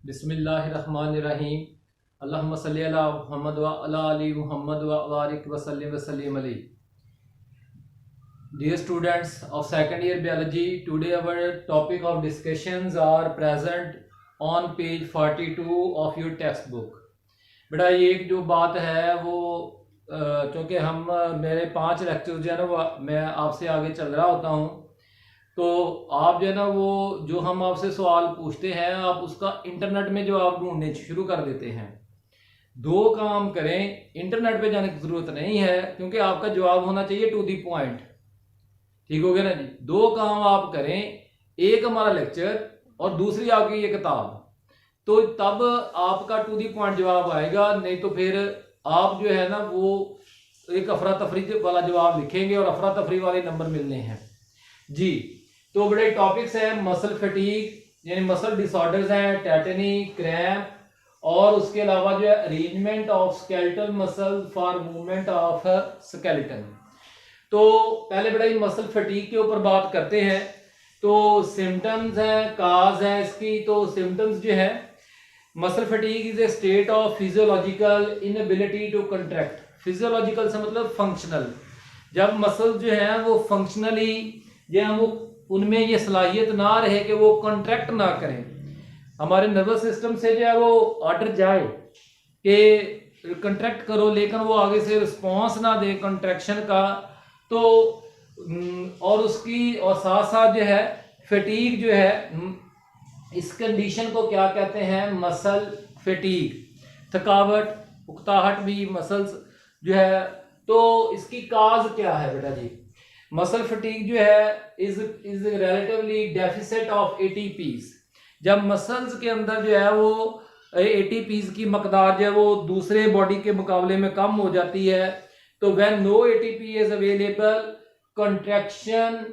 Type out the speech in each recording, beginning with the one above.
बिस्मिल्लाहिर्रहमानिर्रहीम। अल्लाहुम्मा सल्ली अला मुहम्मद व अला आलि मुहम्मद व बारिक वसल्लिम अलैहि। Dear students of second year biology, today our topic of discussions are present on page 42 of your textbook। बेटा ये एक जो बात है वो चूँकि हम मेरे 5 लेक्चर जो है ना वो मैं आपसे आगे चल रहा होता हूँ, तो आप जो है ना वो जो हम आपसे सवाल पूछते हैं आप उसका इंटरनेट में जवाब ढूंढने शुरू कर देते हैं। दो काम करें, इंटरनेट पे जाने की ज़रूरत नहीं है क्योंकि आपका जवाब होना चाहिए टू दी पॉइंट। ठीक हो गया ना जी। दो काम आप करें, एक हमारा लेक्चर और दूसरी आपकी ये किताब, तो तब आपका टू दी पॉइंट जवाब आएगा। नहीं तो फिर आप जो है ना वो एक अफरा तफरी वाला जवाब लिखेंगे और अफरा तफरी वाले नंबर मिलने हैं जी। तो बड़े टॉपिक्स हैं, मसल फटीग यानी मसल डिसऑर्डर्स हैं, टेटनी, क्रैम्प, और उसके अलावा जो है arrangement of skeletal muscle for movement of skeleton. तो पहले बड़ा ही मसल फटीग के ऊपर बात करते हैं। तो सिम्टम्स हैं, काज है इसकी। तो सिम्टम्स जो है, muscle fatigue is a state of physiological inability to contract. Physiological से मतलब फंक्शनल। जब मसल जो है वो फंक्शनली या वो उनमें ये सलाहियत ना रहे कि वो कंट्रैक्ट ना करें, हमारे नर्वस सिस्टम से जो है वो ऑर्डर जाए कि कंट्रैक्ट करो, लेकिन वो आगे से रिस्पॉन्स ना दे कंट्रैक्शन का, तो और उसकी और साथ साथ जो है फटीग जो है, इस कंडीशन को क्या कहते हैं, मसल फटीग। थकावट, उकताहट भी मसल्स जो है। तो इसकी काज क्या है बेटा जी? मसल फटीग जो है is relatively deficit of ATPs. जब मसल्स के अंदर जो है वो एटीपीज की मकदार जो है वो दूसरे बॉडी के मुकाबले में कम हो जाती है, तो when no ATP is available contraction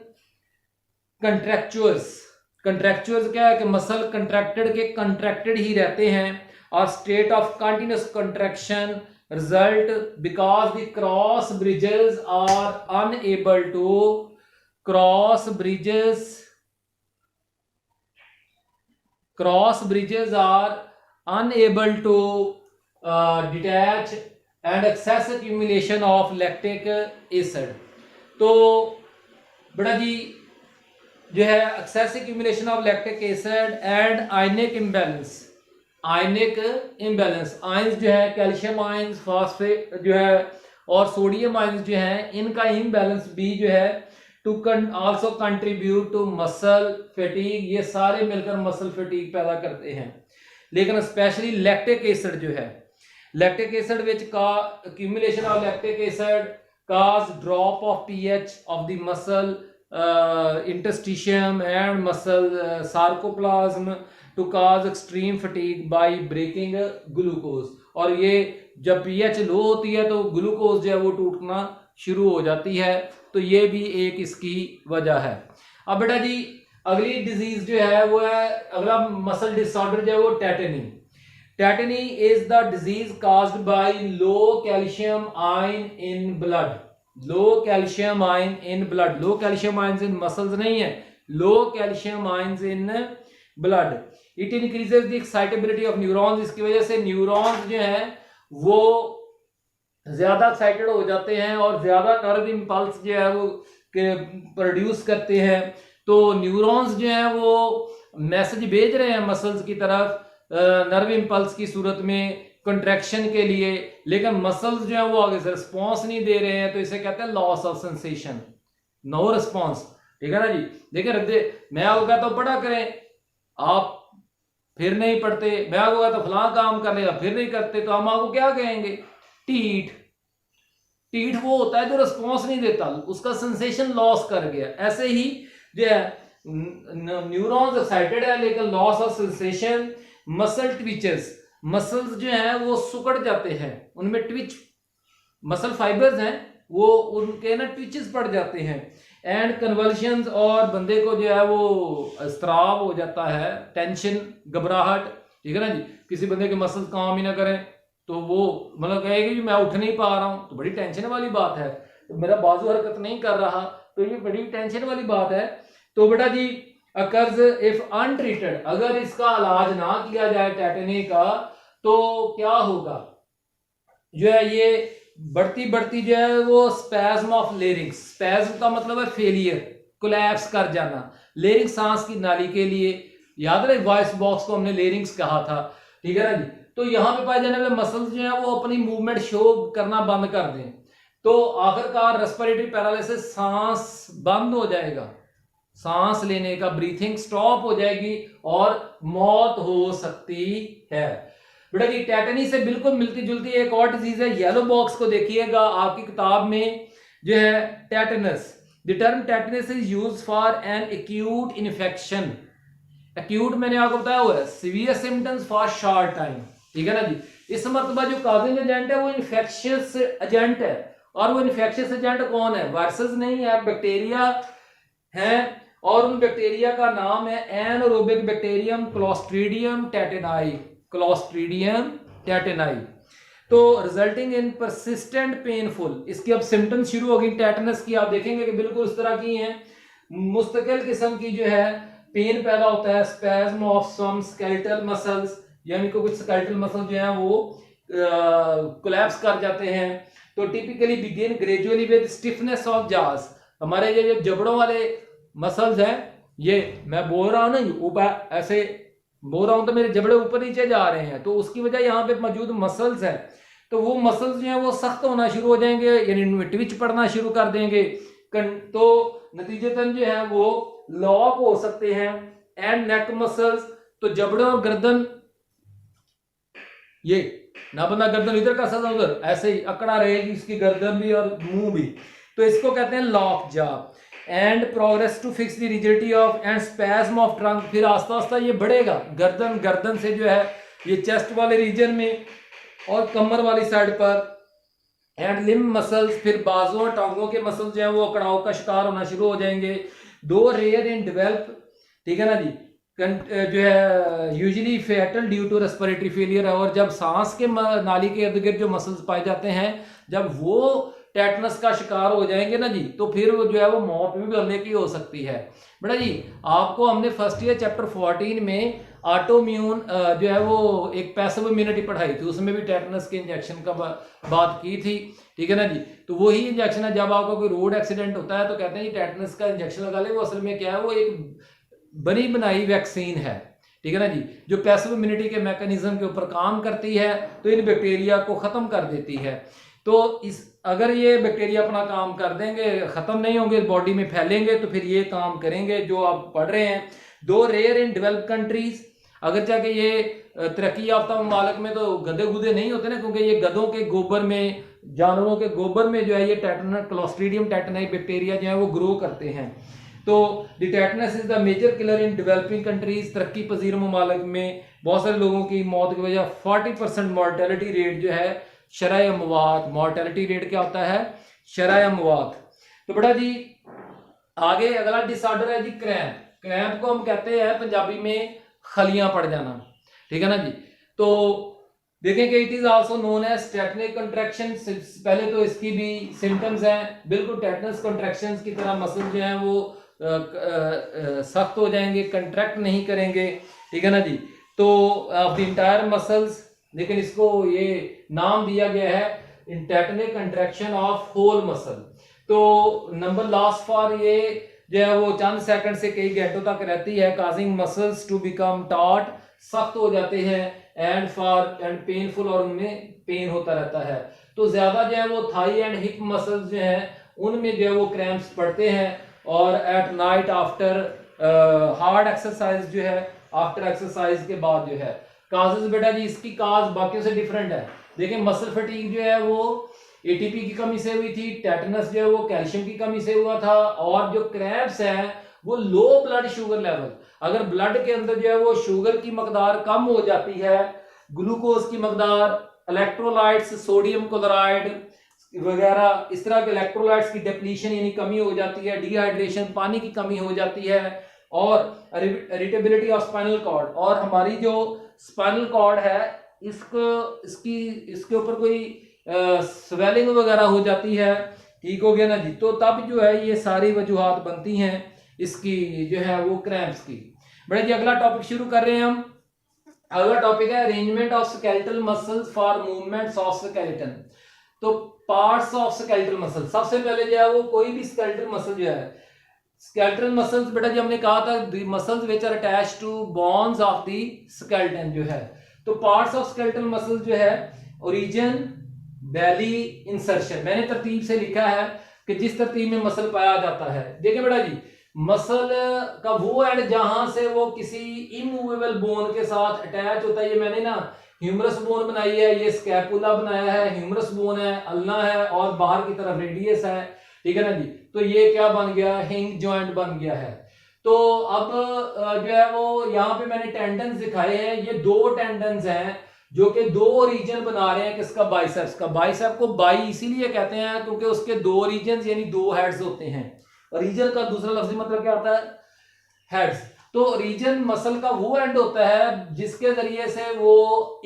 contractuals क्या है कि मसल कंट्रैक्टेड के कंट्रैक्टेड ही रहते हैं, और state of continuous contraction result because the cross bridges are unable to cross bridges are unable to detach and excess accumulation of lactic acid। तो बड़ा जी जो है excess accumulation of lactic acid and ionic imbalance। Ionic imbalance, ions जो है calcium ions, phosphate जो है और sodium ions जो है, इनका इम्बैलेंस भी जो है to also contribute to muscle fatigue. ये सारे मिलकर मसल फटीग पैदा करते हैं। लेकिन स्पेशली लैक्टिक एसिड जो है, लैक्टिक एसिड विच का accumulation of lactic acid cause drop of pH of the muscle interstitium and muscle sarcoplasm to cause extreme fatigue by breaking glucose. और ये जब पीएच लो होती है तो ग्लूकोज जो है वो टूटना शुरू हो जाती है। तो ये भी एक इसकी वजह है। अब बेटा जी अगली डिजीज जो है वो है, अगला मसल डिसऑर्डर जो है वो tetany. Tetany is the disease caused by low calcium ion in blood. Low calcium ion in blood, low calcium ion in muscles नहीं है, low calcium ion in blood. It increases the excitability of neurons. इसकी वजह से neurons जो है वो ज्यादा excited हो जाते हैं और ज्यादा नर्व इंपल्स जो है वो प्रोड्यूस करते हैं। तो न्यूरॉन्स जो है वो मैसेज भेज रहे हैं मसल्स की तरफ नर्व इंपल्स की सूरत में कंट्रैक्शन के लिए, लेकिन मसल्स जो है वो आगे से रिस्पॉन्स नहीं दे रहे हैं। तो इसे कहते हैं loss of sensation, no response. ठीक है ना जी। देखिए मैं आपको कहता हूं पढ़ा करें, आप फिर नहीं पढ़ते। मैं आपको कहता फलां काम कर लेगा, फिर नहीं करते, तो हम आपको क्या कहेंगे? टीठ। टीठ वो होता है जो रिस्पॉन्स नहीं देता, उसका सेंसेशन लॉस कर गया। ऐसे ही जो है न्यूरॉन्स एक्साइटेड है लेकिन loss of sensation. Muscle twitches, muscles जो है वो सुकड़ जाते हैं, उनमें ट्विच मसल फाइबर्स हैं वो उनके ना ट्विचेस पड़ जाते हैं। एंड कन्वल्शंस, और बंदे को जो है वो स्त्राव हो जाता है, टेंशन, घबराहट। ठीक है ना जी। किसी बंदे के मसल्स काम ही ना करें तो वो मतलब कहेगा कि मैं उठ नहीं पा रहा हूं, तो बड़ी टेंशन वाली बात है। तो मेरा बाजू हरकत नहीं कर रहा, तो ये बड़ी टेंशन वाली बात है। तो बेटा जी अकर्स इफ अनट्रीटेड, अगर इसका इलाज ना किया जाए टेटनी का तो क्या होगा, जो है ये बढ़ती बढ़ती जो है वो स्पैज्म ऑफ लेरिंग्स, स्पैज्म का मतलब है फेलियर, कोलैप्स कर जाना। लेरिंग्स सांस की नाली के लिए, याद रहे वॉइस बॉक्स को हमने लेरिंग्स कहा था, ठीक है ना जी। तो यहाँ पे पाए जाने वाले मसल्स जो है वो अपनी मूवमेंट शो करना बंद कर दें तो आखिरकार रेस्पिरेटरी पैरालिसिस, सांस बंद हो जाएगा, सांस लेने का ब्रीथिंग स्टॉप हो जाएगी और मौत हो सकती है। बेटा जी टेटनी से बिल्कुल मिलती जुलती एक और डिजीज है, येलो बॉक्स को देखिएगा आपकी किताब में जो है tetanus. The term tetanus is used for an acute infection. Acute मैंने आपको बताया हुआ है, severe symptoms for short time, ठीक है ना जी। इस मरतबा जो काजिंग एजेंट है वो इन्फेक्शियस एजेंट है, और वो इन्फेक्शियस एजेंट कौन है, वायरसेस नहीं है, बैक्टीरिया है, और उन बैक्टीरिया का नाम है एनारोबिक बैक्टीरियम क्लोस्ट्रीडियम टेटेनाई, क्लोस्ट्रीडियम टेटेनाई। तो रिजल्टिंग इन परसिस्टेंट पेनफुल, इसकी अब सिम्टम्स शुरू होगी टेटनस की, आप देखेंगे कि बिल्कुल इस तरह की हैं, मुस्तकिल किस्म की जो है पेन पैदा होता है, spasm of some skeletal muscles, यानी कि कुछ स्केलेटल मसल जो है वो कोलैप्स कर जाते हैं। तो typically begin gradually with stiffness of jaws, हमारे ये जो जबड़ों वाले मसल्स हैं, ये मैं बोल रहा हूं ना ऊपर ऐसे बोल रहा हूं तो मेरे जबड़े ऊपर नीचे जा रहे हैं, तो उसकी वजह यहाँ पे मौजूद मसल्स है, तो वो मसल्स जो है वो सख्त होना शुरू हो जाएंगे, यानी ट्विच पड़ना शुरू कर देंगे, तो नतीजतन जो है वो लॉक हो सकते हैं। एंड नेक मसल्स, तो जबड़े और गर्दन, ये ना बंदा गर्दन इधर कर सकता उधर, ऐसे ही अकड़ा रहेगी इसकी गर्दन भी और मुंह भी, तो इसको कहते हैं lockjaw. And progress to fix the rigidity of and spasm of trunk, फिर आस्ता आस्ता ये बढ़ेगा, गर्दन गर्दन से जो है ये चेस्ट वाले रीजन में और कमर वाली साइड पर। एंड लिम्ब मसल्स, फिर बाजू और टांगों के मसल्स जो है वो अकड़ाव का शिकार होना शुरू हो जाएंगे। दो रेयर इन डेवलप, ठीक है ना जी, जो है usually fatal due to respiratory failure है, और जब सांस के नाली के इर्द गिर्द जो मसल्स पाए जाते हैं, जब वो टेटनस का शिकार हो जाएंगे ना जी, तो फिर वो जो है वो मौत भी बंदे की हो सकती है। बेटा जी आपको हमने फर्स्ट ईयर चैप्टर 14 में ऑटोम्यून जो है वो एक पैसिव इम्यूनिटी पढ़ाई थी, उसमें भी टेटनस के इंजेक्शन का बात की थी, ठीक है ना जी। तो वही इंजेक्शन है, जब आपका कोई रोड एक्सीडेंट होता है तो कहते हैं टेटनस का इंजेक्शन लगा ले, वो असल में क्या है, वो एक बनी बनाई वैक्सीन है, ठीक है ना जी, जो पैसिव इम्यूनिटी के मैकेनिज्म के ऊपर काम करती है, तो इन बैक्टीरिया को खत्म कर देती है। तो इस अगर ये बैक्टीरिया अपना काम कर देंगे, खत्म नहीं होंगे, बॉडी में फैलेंगे, तो फिर ये काम करेंगे जो आप पढ़ रहे हैं। दो रेयर इन डेवलप कंट्रीज, अगर चाहे ये तरक्की याफ्ता ममालिक में तो गधे गुदे नहीं होते ना, क्योंकि ये गधों के गोबर में, जानवरों के गोबर में जो है ये टेटनस क्लोस्ट्रीडियम टेटनाई बैक्टीरिया जो है वो ग्रो करते हैं। तो the tetanus is the major killer in developing countries, तरक्की पजीर ममालिक में बहुत सारे लोगों की मौत की वजह 40% मॉर्टेलिटी रेट जो है शरह अमवात, मॉर्टेलिटी रेट क्या होता है, शरह अमवात। तो बेटा जी आगे अगला डिसऑर्डर है जी क्रैम्प। क्रैम्प को हम कहते हैं पंजाबी में खलियां पड़ जाना, ठीक है ना जी। तो देखें कि it is also known as tetanic contraction, पहले तो इसकी भी सिम्टम्स हैं, बिल्कुल टेटनस कंट्रैक्शन की तरह मसल जो है वो सख्त हो जाएंगे, कंट्रैक्ट नहीं करेंगे, ठीक है ना जी। तो ऑफ द इंटायर मसल्स, लेकिन इसको ये नाम दिया गया है tetanic contraction of whole muscle. तो नंबर लास्ट फॉर ये जो है वो चंद सेकंड से कई घंटों तक रहती है, causing muscles to become taut, सख्त हो जाते हैं, एंड फॉर एंड पेनफुल, और उनमें पेन होता रहता है। तो ज्यादा जो है वो थाई एंड हिप मसल्स जो है उनमें जो है वो क्रैम्प्स पड़ते हैं, और at night after hard exercise जो है, आफ्टर एक्सरसाइज के बाद जो है। काजेस बेटा जी इसकी काज बाकियों से डिफरेंट है। देखिए मसल फटीग जो है वो एटीपी की कमी से हुई थी, टेटनस जो है वो कैल्शियम की कमी से हुआ था, और जो क्रैम्प्स है वो लो ब्लड शुगर लेवल, अगर ब्लड के अंदर जो है वो शुगर की मकदार कम हो जाती है, ग्लूकोज की मकदार, इलेक्ट्रोलाइट्स, सोडियम क्लोराइड वगैरह इस तरह के इलेक्ट्रोलाइट्स की डिप्लीशन यानी कमी हो जाती है, डिहाइड्रेशन पानी की कमी हो जाती है, और इरिटेबिलिटी ऑफ स्पाइनल कॉर्ड, और हमारी जो स्पाइनल कॉर्ड है इसके ऊपर कोई स्वेलिंग वगैरह हो जाती है, ठीक हो गया ना जी। तो तब जो है ये सारी वजूहात बनती हैं, इसकी जो है वो क्रैम्प्स की। बड़ा जी अगला टॉपिक शुरू कर रहे हैं हम। अगला टॉपिक है arrangement of skeletal muscles for movements of skeleton. तो पार्ट्स ऑफ स्केलेटल मसल, सबसे पहले जो है वो कोई भी स्केलेटल मसल जो है, स्केलेटल मसल्स बेटा जी हमने कहा था the muscles which are attached to bones of the skeleton जो है। तो पार्ट्स ऑफ स्केलेटल मसल्स जो है ओरिजिन, बेली, इंसर्शन, मैंने तरतीब से लिखा है कि जिस तरतीब में मसल पाया जाता है। देखिए बेटा जी मसल का वो एंड जहां से वो किसी इमूवेबल बोन के साथ अटैच होता है, ये मैंने ना ह्यूमरस बोन बनाई है, ये स्कैपुला बनाया है, ह्यूमरस बोन है, अल्ना है और बाहर की तरफ रेडियस है, ठीक है ना जी। तो ये क्या बन गया, हिंग जॉइंट बन गया है। तो अब जो है वो यहाँ पे मैंने टेंडन्स दिखाए हैं, ये दो टेंडन्स हैं जो कि दो रीजन बना रहे हैं किसका, बाइसेप्स का। बाइसेप को बाई इसीलिए कहते हैं क्योंकि उसके दो रीजन यानी दो हेड्स होते हैं। रीजन का दूसरा लफ्जी मतलब क्या होता है, हेड्स। तो रीजन मसल का वो एंड होता है जिसके जरिए से वो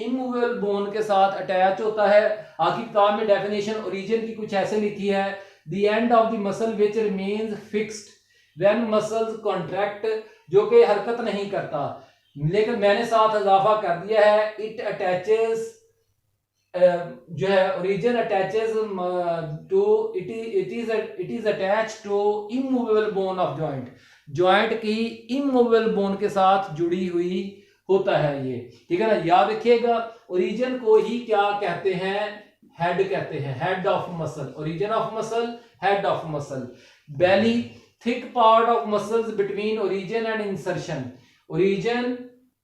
इमूवेबल बोन के साथ अटैच होता है। आखिर किताब में डेफिनेशन ओरिजिन की कुछ ऐसे लिखी है, the end of the muscle which remains fixed when muscles contract, जो कि हरकत नहीं करता, लेकिन मैंने साथ इजाफा कर दिया है इट अटैचेस जो है origin attaches to it is attach to immovable bone of joint, joint की इमूवेबल बोन के साथ जुड़ी हुई होता है ये, ठीक है ना। याद रखिएगा ओरिजिन को ही क्या कहते हैं, हेड कहते हैं, head of muscle, origin of muscle, head of muscle. Belly thick part of muscles between origin and insertion, origin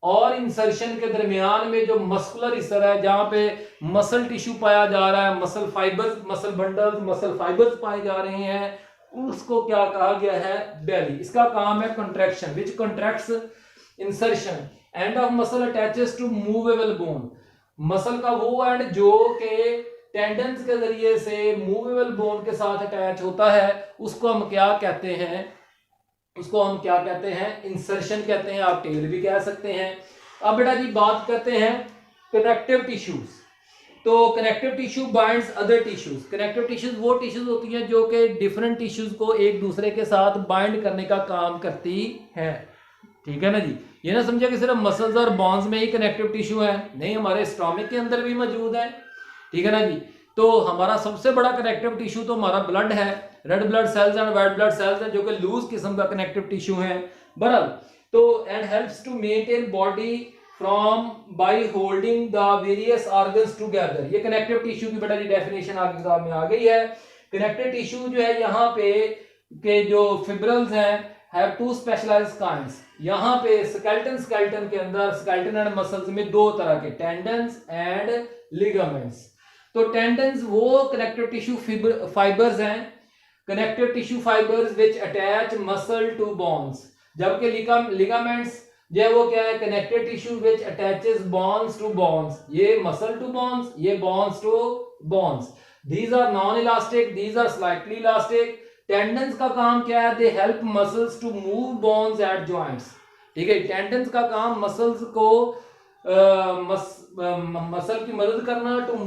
और इंसर्शन के दरमियान में जो मस्कुलर हिस्सा है जहां पे मसल टिश्यू पाया जा रहा है, muscle fibres, muscle bundles, muscle fibres पाए जा रहे हैं, उसको क्या कहा गया है, बेली। इसका काम है contraction which contracts insertion. End of muscle attaches to movable bone, muscle का वो एंड जो के टेंडन्स के जरिए से मूवेबल बोन के साथ अटैच होता है, उसको हम क्या कहते हैं, उसको हम क्या कहते हैं, इंसर्शन कहते हैं, आप टेल भी कह सकते हैं। अब बेटा जी बात करते हैं कनेक्टिव टिश्यूज। तो connective tissue binds other tissues, connective tissues वो टिश्यूज होती हैं जो कि डिफरेंट टिश्यूज को एक दूसरे के साथ बाइंड करने का काम करती है, ठीक है ना जी। ये ना समझे कि सिर्फ मसल्स और बॉन्स में ही कनेक्टिव टिश्यू है, नहीं, हमारे स्टोमक के अंदर भी मौजूद है, ठीक है ना जी। तो हमारा सबसे बड़ा कनेक्टिव टिश्यू तो हमारा ब्लड है, red blood cells and white blood cells है जो कि लूज किस्म का कनेक्टिव टिश्यू है बहरहाल। तो and helps to maintain body from by holding the various organs together. ये कनेक्टिव टिश्यू की बेटा जी डेफिनेशन आपकी किताब में आ गई है। कनेक्टिव टिश्यू जो है यहाँ पे के जो फिब्रल्स हैं हैव टू स्पेशलाइज्ड काइंड्स। यहाँ पे स्केलेटन के अंदर स्केलेटन एंड मसल्स में दो तरह के टेंडन्स एंड लिगामेंट्स। तो टेंडन्स वो कनेक्टिव टिश्यू फाइबर्स हैं, connective tissue fibres which attach muscle to bones, जबकि लिगामेंट्स जो है वो क्या है, connective tissue which attaches bones to bones, ये मसल टू बोन्स, ये bones to bones. These are non elastic, these are slightly elastic. Tendons का काम क्या है, they help muscles to move bones at joints, ठीक है। टेंडन्स का काम मसल्स को मसल की मदद करना टू